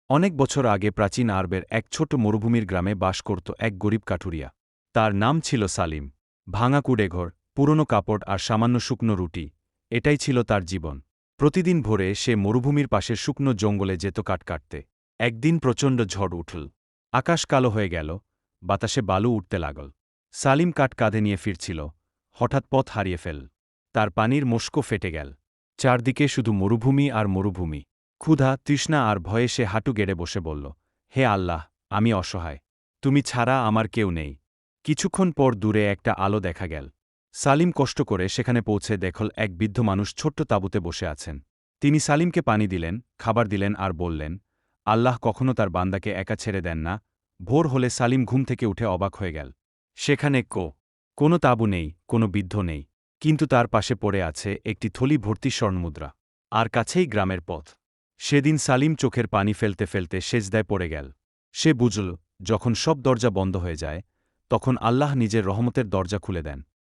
অনেক বছর আগে প্রাচীন আরবের এক ছোট মরুভূমির গ্রামে বাস করত এক গরিব কাঠুরিয়া। তার নাম ছিল সালিম। ভাঙা কুড়েঘর, পুরনো কাপড় আর সামান্য শুকনো রুটি, এটাই ছিল তার জীবন। প্রতিদিন ভোরে সে মরুভূমির পাশের শুকনো জঙ্গলে যেত কাঠ কাটতে। একদিন প্রচণ্ড ঝড় উঠল। আকাশ কালো হয়ে গেল, বাতাসে বালু উঠতে লাগল। সালিম কাঠ কাঁধে নিয়ে ফিরছিল, হঠাৎ পথ হারিয়ে ফেল। তার পানির মস্কো ফেটে গেল। চারদিকে শুধু মরুভূমি আর মরুভূমি। ক্ষুধা, তৃষ্ণা আর ভয়ে সে হাঁটু গেড়ে বসে বলল, হে আল্লাহ, আমি অসহায়। তুমি ছাড়া আমার কেউ নেই। কিছুক্ষণ পর দূরে একটা আলো দেখা গেল। সালিম কষ্ট করে সেখানে পৌঁছে দেখল এক বৃদ্ধ মানুষ ছোট্ট তাঁবুতে বসে আছেন। তিনি সালিমকে পানি দিলেন, খাবার দিলেন আর বললেন, আল্লাহ কখনো তার বান্দাকে একা ছেড়ে দেন না। ভোর হলে সালিম ঘুম থেকে উঠে অবাক হয়ে গেল। সেখানে কোনো তাঁবু নেই, কোনো বৃদ্ধ নেই, কিন্তু তার পাশে পড়ে আছে একটি থলি ভর্তি স্বর্ণমুদ্রা। আর কাছেই গ্রামের পথ। সেদিন সালিম চোখের পানি ফেলতে ফেলতে সেজদায় পড়ে গেল। সে বুঝল, যখন সব দরজা বন্ধ হয়ে যায়, তখন আল্লাহ নিজের রহমতের দরজা খুলে দেন।